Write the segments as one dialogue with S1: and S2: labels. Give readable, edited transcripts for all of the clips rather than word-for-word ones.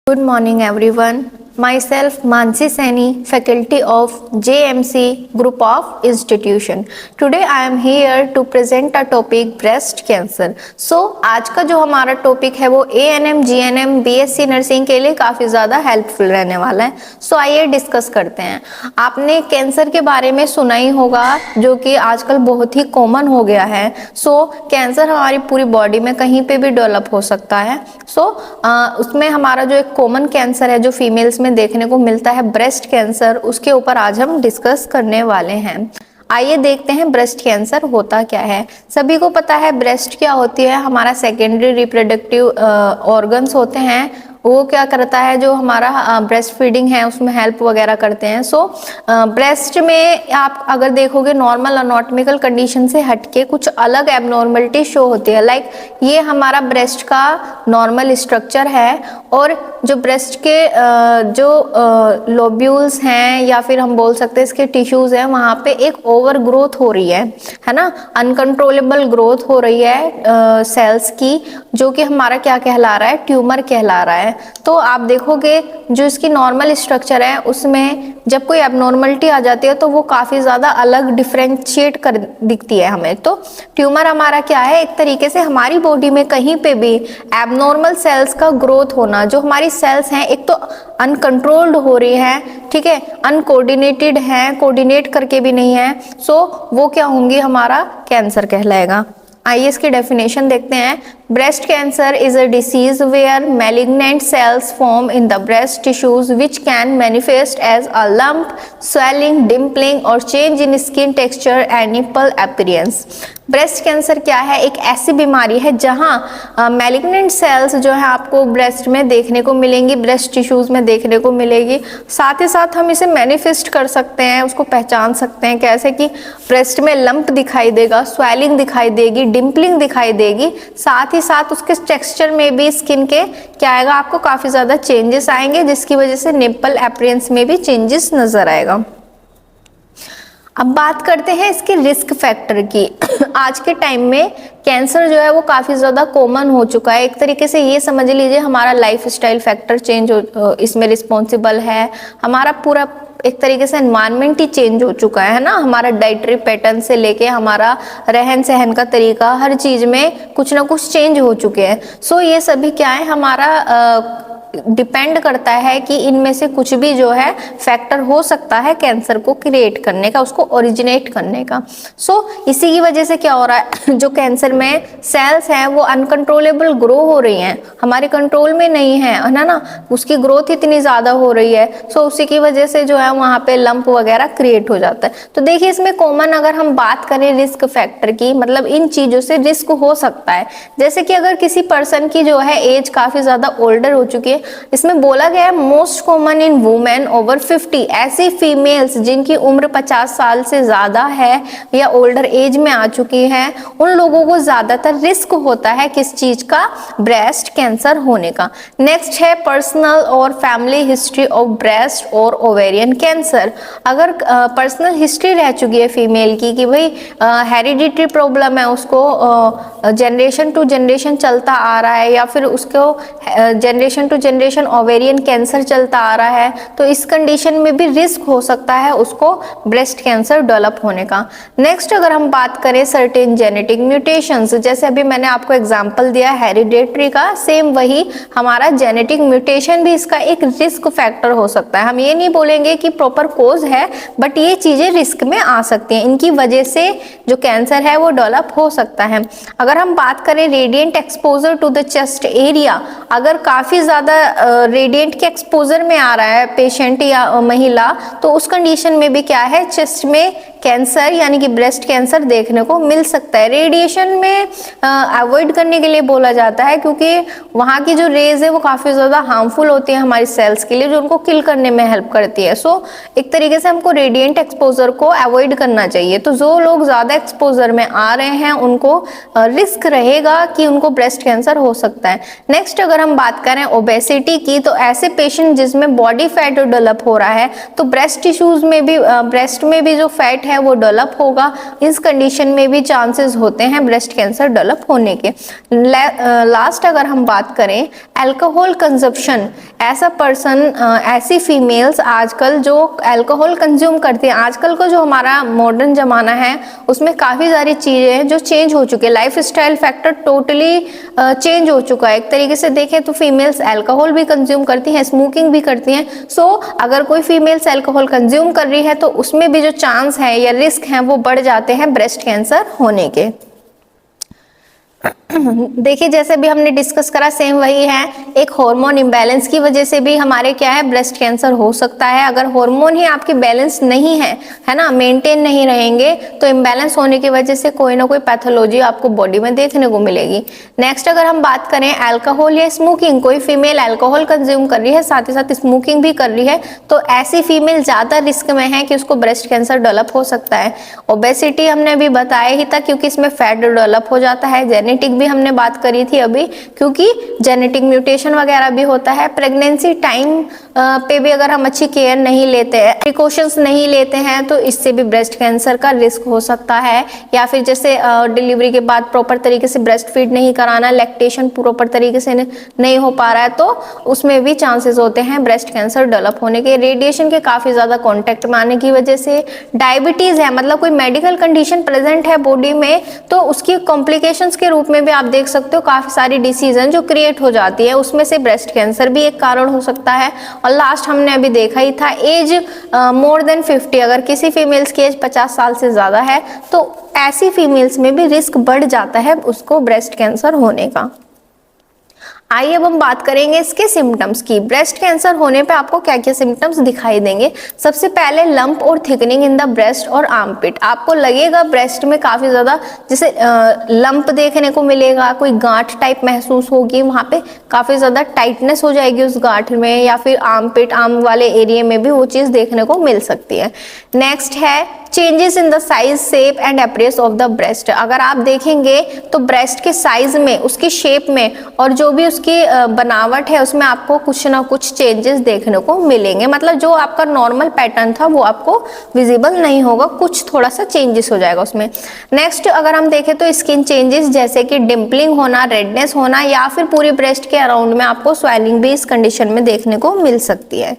S1: Good morning everyone. Myself Mansi Saini, faculty of JMC Group of Institution. Today I am here to present a topic breast cancer. So आज का जो हमारा topic है वो ANM, GNM, BSc nursing के लिए काफ़ी ज़्यादा हेल्पफुल रहने वाला है. सो आइए डिस्कस करते हैं. आपने कैंसर के बारे में सुना ही होगा जो कि आजकल बहुत ही कॉमन हो गया है. सो कैंसर हमारी पूरी बॉडी में कहीं पे भी डेवलप हो सकता है. सो उसमें हमारा जो एक कॉमन कैंसर है जो फीमेल्स में देखने को मिलता है ब्रेस्ट कैंसर, उसके ऊपर आज हम डिस्कस करने वाले हैं. आइए देखते हैं ब्रेस्ट कैंसर होता क्या है. सभी को पता है ब्रेस्ट क्या होती है. हमारा सेकेंडरी रिप्रोडक्टिव ऑर्गन्स होते हैं. वो क्या करता है, जो हमारा ब्रेस्ट फीडिंग है उसमें हेल्प वगैरह करते हैं. सो ब्रेस्ट में आप अगर देखोगे नॉर्मल अनॉटमिकल कंडीशन से हटके कुछ अलग एबनॉर्मलिटी शो होती है. लाइक ये हमारा ब्रेस्ट का नॉर्मल स्ट्रक्चर है और जो ब्रेस्ट के जो लोब्यूल्स हैं या फिर हम बोल सकते हैं इसके टिश्यूज हैं, वहाँ पे एक ओवर ग्रोथ हो रही है ना, अनकंट्रोलेबल ग्रोथ हो रही है सेल्स की, जो कि हमारा क्या कहला रहा है, ट्यूमर कहला रहा है. तो आप देखोगे जो इसकी नॉर्मल स्ट्रक्चर है उसमें जब कोई एबनॉर्मलिटी आ जाती है तो वो काफी ज्यादा अलग डिफरेंशिएट कर दिखती है हमें. तो ट्यूमर हमारा क्या है, एक तरीके से हमारी बॉडी में कहीं पे भी एबनॉर्मल सेल्स का ग्रोथ होना. जो हमारी सेल्स हैं एक तो अनकंट्रोल्ड हो रही है, ठीक है, अनकोऑर्डिनेटेड है, कोऑर्डिनेट करके भी नहीं है. सो वो क्या होंगी, हमारा कैंसर कहलाएगा. आइए इसकी डेफिनेशन देखते हैं. Breast cancer is a disease where malignant cells form in the breast tissues which can manifest as a lump, swelling, dimpling और change in skin texture and nipple appearance. Breast cancer क्या है, एक ऐसी बीमारी है जहां मैलिग्नेंट सेल्स जो है आपको ब्रेस्ट में देखने को मिलेंगी, ब्रेस्ट टिश्यूज में देखने को मिलेगी. साथ ही साथ हम इसे मैनिफेस्ट कर सकते हैं, उसको पहचान सकते हैं कैसे कि ब्रेस्ट में लंप दिखाई देगा, स्वेलिंग दिखाई देगी, डिम्पलिंग दिखाई देगी. साथ ही साथ उसके टेक्सचर में भी स्किन के क्या आएगा, आपको काफी ज्यादा चेंजेस आएंगे, जिसकी वजह से निपल अपीयरेंस में भी चेंजेस नजर आएगा. अब बात करते हैं इसके रिस्क फैक्टर की. आज के टाइम में कैंसर जो है वो काफी ज्यादा कॉमन हो चुका है. एक तरीके से ये समझ लीजिए हमारा लाइफस्टाइल फैक्टर चेंज हो इसमें रिस्पॉन्सिबल है. हमारा पूरा एक तरीके से एनवायरनमेंट ही चेंज हो चुका है ना. हमारा डाइटरी पैटर्न से लेके हमारा रहन सहन का तरीका, हर चीज में कुछ ना कुछ चेंज हो चुके हैं. सो ये सभी क्या है, हमारा डिपेंड करता है कि इनमें से कुछ भी जो है फैक्टर हो सकता है कैंसर को क्रिएट करने का, उसको ओरिजिनेट करने का. सो इसी की वजह से क्या हो रहा है, जो कैंसर में सेल्स हैं वो अनकंट्रोलेबल ग्रो हो रही हैं, हमारे कंट्रोल में नहीं है ना, उसकी ग्रोथ इतनी ज्यादा हो रही है. सो उसी की वजह से जो है वहाँ पे लंप वगैरह क्रिएट हो जाता है. तो देखिए इसमें कॉमन अगर हम बात करें रिस्क फैक्टर की, मतलब इन चीजों से रिस्क हो सकता है. जैसे कि अगर किसी पर्सन की जो है एज काफी ज्यादा ओल्डर हो चुकी है, इसमें बोला गया है most common in women over 50. ऐसी फीमेल्स जिनकी उम्र 50 साल से ज्यादा है या ओल्डर एज में आ चुकी है, उन लोगों को ज्यादातर रिस्क होता है किस चीज का, ब्रेस्ट कैंसर होने का. नेक्स्ट है पर्सनल और फैमिली हिस्ट्री ऑफ ब्रेस्ट और ओवेरियन कैंसर. अगर पर्सनल हिस्ट्री रह चुकी है फीमेल की कि भाई हेरिडिटरी प्रॉब्लम है, उसको जनरेशन टू जनरेशन चलता आ रहा है, या फिर उसको generation to generation ovarian cancer चलता आ रहा है, तो इस कंडीशन में भी रिस्क हो सकता है उसको ब्रेस्ट कैंसर डेवलप होने का. नेक्स्ट अगर हम बात करें सर्टेन जेनेटिक म्यूटेशंस, जैसे अभी मैंने आपको एग्जांपल दिया हेरिडेटरी का, सेम वही हमारा जेनेटिक म्यूटेशन भी इसका एक रिस्क फैक्टर हो सकता है. हम ये नहीं बोलेंगे कि प्रॉपर कोज है, बट ये चीजें रिस्क में आ सकती हैं, इनकी वजह से जो कैंसर है वो डेवलप हो सकता है. अगर हम बात करें radiant exposure to the chest area, अगर काफी ज्यादा रेडिएंट के एक्सपोजर में आ रहा है पेशेंट या महिला, तो उस कंडीशन में भी क्या है, चेस्ट में कैंसर यानी कि ब्रेस्ट कैंसर देखने को मिल सकता है. रेडिएशन में अवॉइड करने के लिए बोला जाता है क्योंकि वहाँ की जो रेज है वो काफ़ी ज़्यादा हार्मफुल होती है हमारी सेल्स के लिए, जो उनको किल करने में हेल्प करती है. सो एक तरीके से हमको रेडिएंट एक्सपोजर को अवॉइड करना चाहिए. तो जो लोग ज़्यादा एक्सपोजर में आ रहे हैं उनको रिस्क रहेगा कि उनको ब्रेस्ट कैंसर हो सकता है. नेक्स्ट अगर हम बात करें ओबेसिटी की, तो ऐसे पेशेंट जिसमें बॉडी फैट डेवलप हो रहा है, तो ब्रेस्ट टिश्यूज में भी ब्रेस्ट में भी जो फैट है वो डेवलप होगा. इस कंडीशन में भी चांसेस होते हैं ब्रेस्ट कैंसर डेवलप होने के. लास्ट अगर हम बात करें अल्कोहल कंजप्शन, ऐसा पर्सन, ऐसी फीमेल्स आजकल जो अल्कोहल कंज्यूम करती हैं, आजकल का जो हमारा मॉडर्न ज़माना है उसमें काफ़ी सारी चीज़ें हैं जो चेंज हो चुके हैं, life style factor totally change हो चुका है। एक तरीके से देखें तो फीमेल्स अल्कोहल भी कंज्यूम करती हैं, स्मोकिंग भी करती हैं। सो अगर कोई फीमेल्स अल्कोहल कंज्यूम कर रही है तो उसमें भी जो चांस है या रिस्क हैं वो बढ़ जाते हैं ब्रेस्ट कैंसर होने के। देखिए जैसे भी हमने डिस्कस करा सेम वही है, एक हार्मोन इम्बैलेंस की वजह से भी हमारे क्या है ब्रेस्ट कैंसर हो सकता है। अगर हार्मोन ही आपके बैलेंस नहीं है ना, मेंटेन नहीं रहेंगे तो इम्बैलेंस होने की वजह से कोई ना कोई पैथोलॉजी आपको बॉडी में देखने को मिलेगी। नेक्स्ट अगर हम बात करें अल्कोहल या स्मोकिंग, कोई फीमेल अल्कोहल कंज्यूम कर रही है साथ ही साथ स्मोकिंग भी कर रही है तो ऐसी फीमेल ज्यादा रिस्क में है कि उसको ब्रेस्ट कैंसर डेवलप हो सकता है। ओबेसिटी हमने अभी बताया ही था क्योंकि इसमें फैट डेवलप हो जाता है। जेनेटिक भी हमने बात करी थी अभी क्योंकि जेनेटिक म्यूटेशन वगैरह भी होता है। प्रेगनेंसी टाइम पे भी अगर हम अच्छी केयर नहीं लेते हैं, प्रिकॉशंस नहीं लेते हैं तो इससे भी ब्रेस्ट कैंसर का रिस्क हो सकता है। या फिर जैसे डिलीवरी के बाद प्रॉपर तरीके से ब्रेस्ट फीड नहीं कराना, लैक्टेशन प्रॉपर तरीके से नहीं हो पा रहा है तो उसमें भी चांसेस होते हैं ब्रेस्ट कैंसर डेवलप होने के। रेडिएशन के काफी ज्यादा कॉन्टेक्ट में आने की वजह से, डायबिटीज है मतलब कोई मेडिकल कंडीशन प्रेजेंट है बॉडी में तो उसकी कॉम्प्लिकेशंस के रूप में भी आप देख सकते हो काफी सारी डिसीजन जो क्रिएट हो जाती है, उसमें से ब्रेस्ट कैंसर भी एक कारण हो सकता है। और लास्ट हमने अभी देखा ही था एज मोर देन 50, अगर किसी फीमेल्स की एज 50 साल से ज्यादा है तो ऐसी फीमेल्स में भी रिस्क बढ़ जाता है उसको ब्रेस्ट कैंसर होने का। आइए अब हम बात करेंगे इसके सिम्टम्स की। ब्रेस्ट कैंसर होने पे आपको क्या क्या सिम्टम्स दिखाई देंगे। सबसे पहले लंप और थिकनिंग इन द ब्रेस्ट और आर्मपिट, आपको लगेगा ब्रेस्ट में काफी ज्यादा जैसे लंप देखने को मिलेगा, कोई गांठ टाइप महसूस होगी, वहां पे काफी ज्यादा टाइटनेस हो जाएगी उस गांठ में, या फिर आर्मपिट आर्म वाले एरिया में भी वो चीज देखने को मिल सकती है। नेक्स्ट है changes in the size, shape and appearance of the breast. अगर आप देखेंगे तो ब्रेस्ट के साइज में, उसकी शेप में और जो भी उसकी बनावट है उसमें आपको कुछ ना कुछ चेंजेस देखने को मिलेंगे। मतलब जो आपका नॉर्मल पैटर्न था वो आपको विजिबल नहीं होगा, कुछ थोड़ा सा चेंजेस हो जाएगा उसमें। नेक्स्ट अगर हम देखें तो स्किन चेंजेस जैसे कि डिम्पलिंग होना, रेडनेस होना या फिर पूरी ब्रेस्ट के अराउंड में आपको स्वेलिंग भी इस कंडीशन में देखने को मिल सकती है।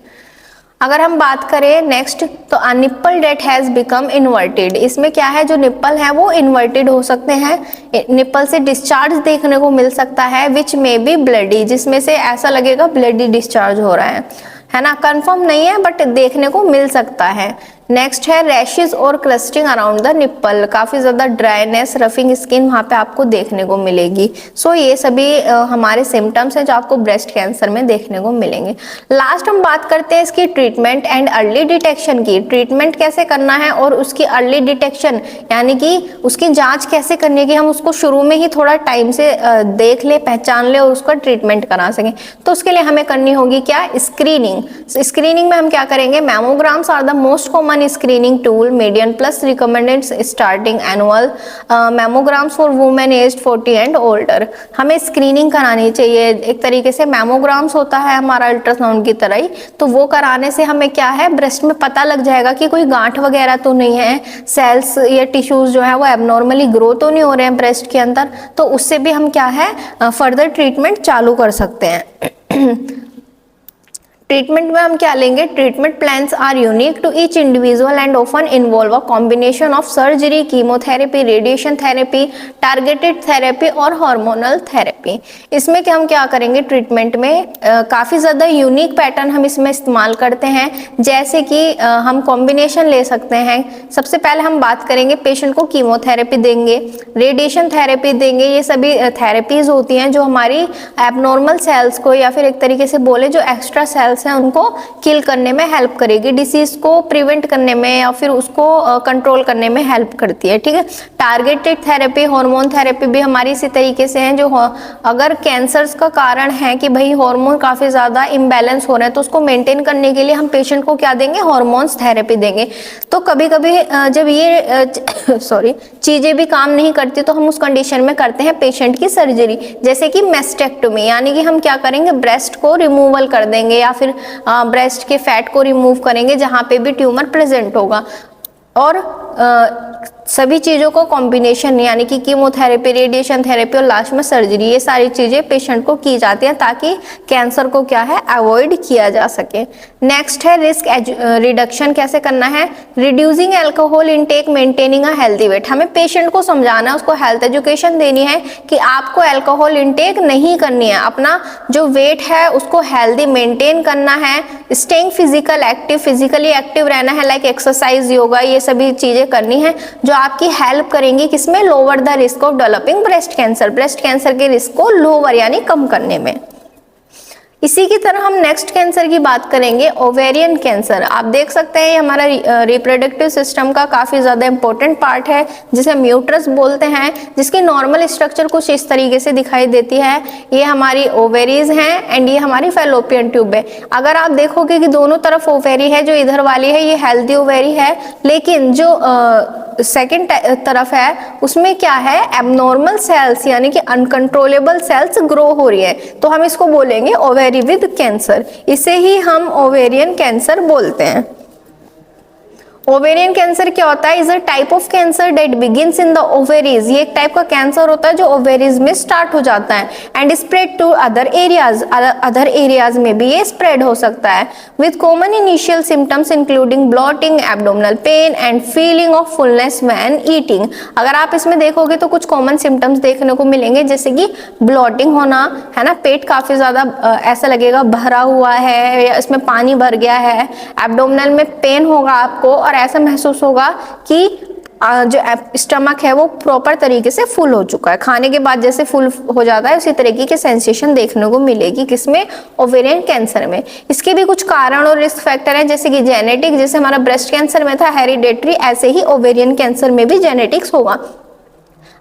S1: अगर हम बात करें नेक्स्ट तो a nipple that has become inverted, इसमें क्या है जो निप्पल है वो इन्वर्टेड हो सकते हैं, निप्पल से डिस्चार्ज देखने को मिल सकता है, विच मे बी ब्लडी, जिसमें से ऐसा लगेगा ब्लडी डिस्चार्ज हो रहा है ना, कंफर्म नहीं है बट देखने को मिल सकता है। नेक्स्ट है रैशेस और क्लस्टरिंग अराउंड द निप्पल, काफी ज्यादा ड्राइनेस, रफिंग स्किन वहां पे आपको देखने को मिलेगी। सो ये सभी हमारे सिम्टम्स हैं जो आपको ब्रेस्ट कैंसर में देखने को मिलेंगे। लास्ट हम बात करते हैं इसकी ट्रीटमेंट एंड अर्ली डिटेक्शन की। ट्रीटमेंट कैसे करना है और उसकी अर्ली डिटेक्शन यानी कि उसकी जांच कैसे करनी है कि हम उसको शुरू में ही थोड़ा टाइम से देख ले, पहचान ले और उसका ट्रीटमेंट करा सकें। तो उसके लिए हमें करनी होगी क्या, स्क्रीनिंग। स्क्रीनिंग में हम क्या करेंगे, mammograms are the most common screening tool, median plus recommended starting annual mammograms for women aged 40 and older. हमें स्क्रीनिंग करानी चाहिए, एक तरीके से मैमोग्राम्स होता है हमारा अल्ट्रासाउंड की तरह ही, तो वो कराने से हमें क्या है ब्रेस्ट में पता लग जाएगा कि कोई गांठ वगैरह तो नहीं है, सेल्स या टिश्यूज जो है वो एबनॉर्मली ग्रो तो नहीं हो रहे हैं ब्रेस्ट के अंदर, तो उससे भी हम क्या है फर्दर ट्रीटमेंट चालू कर सकते हैं। ट्रीटमेंट में हम क्या लेंगे, treatment plans are unique to each individual and often involve a combination of surgery, chemotherapy, radiation therapy, targeted therapy और हार्मोनल थेरेपी। इसमें क्या हम क्या करेंगे ट्रीटमेंट में काफ़ी ज़्यादा यूनिक पैटर्न हम इसमें इस्तेमाल करते हैं, जैसे कि हम कॉम्बिनेशन ले सकते हैं। सबसे पहले हम बात करेंगे पेशेंट को कीमोथेरेपी देंगे, रेडिएशन थेरेपी देंगे, ये सभी थेरेपीज होती हैं जो हमारी एबनॉर्मल सेल्स को या फिर एक तरीके से बोले जो एक्स्ट्रा सेल्स हैं उनको किल करने में हेल्प करेगी, डिसीज को प्रिवेंट करने में या फिर उसको कंट्रोल करने में हेल्प करती है। ठीक है, टारगेटेड थेरेपी, हार्मोन थेरेपी भी हमारी इसी तरीके से है, जो अगर कैंसर्स का कारण है कि भाई हार्मोन काफी ज्यादा इम्बैलेंस हो रहे हैं तो उसको मेंटेन करने के लिए हम पेशेंट को क्या देंगे, हार्मोन्स थेरेपी देंगे। तो कभी कभी जब ये चीजें भी काम नहीं करती तो हम उस कंडीशन में करते हैं पेशेंट की सर्जरी, जैसे कि मेस्टेक्टोमी, यानी कि हम क्या करेंगे ब्रेस्ट को रिमूवल कर देंगे या फिर ब्रेस्ट के फैट को रिमूव करेंगे जहां पे भी ट्यूमर प्रेजेंट होगा। और सभी चीज़ों को कॉम्बिनेशन यानी कि कीमोथेरेपी, रेडिएशन थेरेपी और लास्ट में सर्जरी, ये सारी चीज़ें पेशेंट को की जाती हैं ताकि कैंसर को क्या है अवॉइड किया जा सके। नेक्स्ट है रिस्क रिडक्शन कैसे करना है, reducing alcohol intake, maintaining a healthy weight. हमें पेशेंट को समझाना है, उसको हेल्थ एजुकेशन देनी है कि आपको अल्कोहल इनटेक नहीं करनी है, अपना जो वेट है उसको हेल्दी मेंटेन करना है। Staying physical active, physically active रहना है, लाइक एक्सरसाइज, योगा, ये सभी चीजें करनी है जो आपकी हेल्प करेंगी किसमें, lower the risk of developing breast cancer, breast cancer के रिस्क को लोअर यानी कम करने में। इसी की तरह हम नेक्स्ट कैंसर की बात करेंगे, ओवेरियन कैंसर। आप देख सकते हैं ये हमारा रिप्रोडक्टिव सिस्टम का काफी ज्यादा इंपॉर्टेंट पार्ट है जिसे हम यूट्रस बोलते हैं, जिसकी नॉर्मल स्ट्रक्चर कुछ इस तरीके से दिखाई देती है। ये हमारी ओवेरीज हैं एंड ये हमारी फैलोपियन ट्यूब है। अगर आप देखोगे कि दोनों तरफ ओवेरी है, जो इधर वाली है ये हेल्दी ओवेरी है, लेकिन जो सेकेंड तरफ है उसमें क्या है, एबनॉर्मल सेल्स यानी कि अनकंट्रोलेबल सेल्स ग्रो हो रही है, तो हम इसको बोलेंगे ओवेरी विद कैंसर। इसे ही हम ओवेरियन कैंसर बोलते हैं। ओवेरियन कैंसर क्या होता है, is a type of cancer that begins in the ovaries. ये एक टाइप का कैंसर होता है जो ओवेरीज में स्टार्ट हो जाता है and spread to other areas, other areas में भी ये स्प्रेड हो सकता है with common initial symptoms including bloating, abdominal pain and feeling of fullness when eating. अगर आप इसमें देखोगे तो कुछ कॉमन सिम्टम्स देखने को मिलेंगे, जैसे कि ब्लॉटिंग होना, है ना, पेट काफी ज्यादा ऐसा लगेगा भरा हुआ है या इसमें पानी भर गया है, एब्डोमिनल में पेन होगा आपको और ऐसा महसूस होगा कि जो स्टमक है वो प्रॉपर तरीके से फुल हो चुका है, खाने के बाद जैसे फुल हो जाता है उसी तरीके की सेंसेशन देखने को मिलेगी किसमें, ओवेरियन कैंसर में। इसके भी कुछ कारण और रिस्क फैक्टर हैं, जैसे कि जेनेटिक, जैसे हमारा ब्रेस्ट कैंसर में था हेरिडेटरी, ऐसे ही ओवेरियन कैंसर में भी जेनेटिक्स होगा।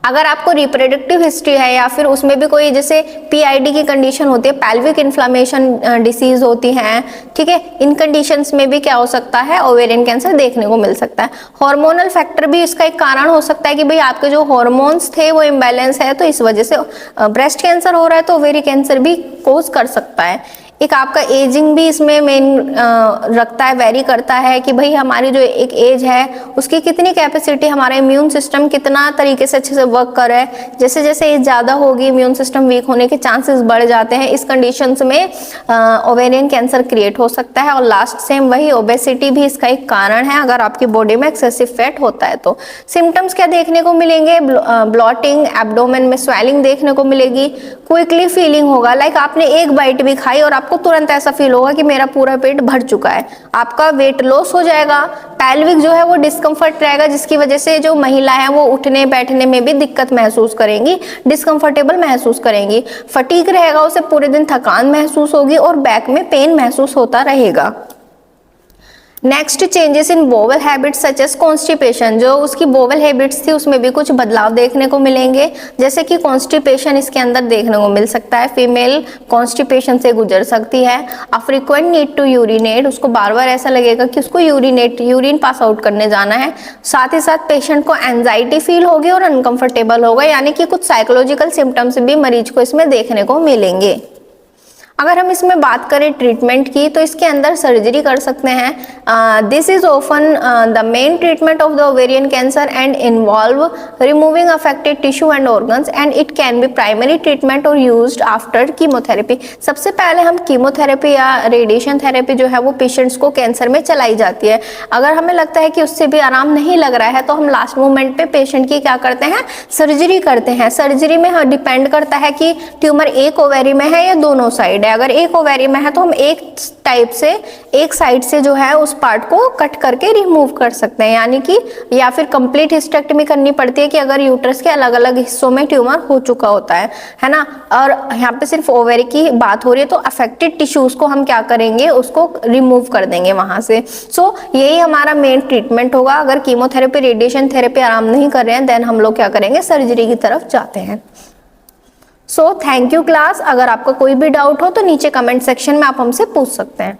S1: अगर आपको रिप्रोडक्टिव हिस्ट्री है या फिर उसमें भी कोई जैसे पीआईडी की कंडीशन होती है, पेल्विक इन्फ्लेमेशन डिसीज होती है, ठीक है, इन कंडीशंस में भी क्या हो सकता है, ओवेरियन कैंसर देखने को मिल सकता है। हार्मोनल फैक्टर भी इसका एक कारण हो सकता है कि भाई आपके जो हार्मोन्स थे वो इम्बैलेंस है, तो इस वजह से ब्रेस्ट कैंसर हो रहा है, तो ओवेरी कैंसर भी कोज कर सकता है। एक आपका एजिंग भी इसमें मेन रखता है, वेरी करता है कि भाई हमारी जो एक एज है उसकी कितनी कैपेसिटी, हमारा इम्यून सिस्टम कितना तरीके से अच्छे से वर्क कर रहा है। जैसे जैसे एज ज़्यादा होगी इम्यून सिस्टम वीक होने के चांसेस बढ़ जाते हैं। इस कंडीशंस में ओवेरियन कैंसर क्रिएट हो सकता है। और लास्ट सेम वही ओबेसिटी भी इसका एक कारण है, अगर आपकी बॉडी में एक्सेसिव फैट होता है तो। सिम्टम्स क्या देखने को मिलेंगे, ब्लॉटिंग, एब्डोमेन में स्वेलिंग देखने को मिलेगी, क्विकली फीलिंग होगा, लाइक आपने एक बाइट भी खाई और आपको तुरंत ऐसा फील होगा कि मेरा पूरा पेट भर चुका है। आपका वेट लॉस हो जाएगा, पेल्विक जो है वो डिस्कम्फर्ट रहेगा, जिसकी वजह से जो महिला है वो उठने बैठने में भी दिक्कत महसूस करेंगी, डिस्कम्फर्टेबल महसूस करेंगी। फटीग रहेगा, उसे पूरे दिन थकान महसूस होगी और बैक में पेन महसूस होता रहेगा। Next, changes in bowel habits such as constipation. जो उसकी बोवल हैबिट्स थी उसमें भी कुछ बदलाव देखने को मिलेंगे, जैसे कि कॉन्स्टिपेशन इसके अंदर देखने को मिल सकता है। फीमेल कॉन्स्टिपेशन से गुजर सकती है। A frequent need to urinate, उसको बार बार ऐसा लगेगा कि उसको यूरिन पास आउट करने जाना है। साथ ही साथ पेशेंट को एंजाइटी फील होगी और अनकंफर्टेबल होगा, यानी कि कुछ साइकोलॉजिकल सिम्टम्स भी मरीज को इसमें देखने को मिलेंगे। अगर हम इसमें बात करें ट्रीटमेंट की, तो इसके अंदर सर्जरी कर सकते हैं। This is often the main treatment of the ovarian cancer and involve removing affected tissue and organs and it can be primary treatment और यूज्ड आफ्टर कीमोथेरेपी। सबसे पहले हम कीमोथेरेपी या रेडिएशन थेरेपी जो है वो पेशेंट्स को कैंसर में चलाई जाती है। अगर हमें लगता है कि उससे भी आराम नहीं लग रहा है तो हम लास्ट मोमेंट पे पेशेंट की क्या करते हैं, सर्जरी करते हैं। सर्जरी में डिपेंड करता है कि ट्यूमर एक ओवेरी में है या दोनों साइड। अगर एक ओवेरी में है तो हम एक टाइप से एक साइड से जो है उस पार्ट को कट करके रिमूव कर सकते हैं, यानी कि या फिर कंप्लीट हिस्टेक्टमी करनी पड़ती है कि अगर यूट्रस के अलग अलग हिस्सों में ट्यूमर हो चुका होता है ना। और यहाँ पे सिर्फ ओवेरी की बात हो रही है तो अफेक्टेड टिश्यूज को हम क्या करेंगे, उसको रिमूव कर देंगे वहां से। सो यही हमारा मेन ट्रीटमेंट होगा। अगर कीमोथेरेपी, रेडिएशन थेरेपी आराम नहीं कर रहे हैं देन हम लोग क्या करेंगे, सर्जरी की तरफ जाते हैं। So thank you class. अगर आपका कोई भी डाउट हो तो नीचे कमेंट सेक्शन में आप हमसे पूछ सकते हैं।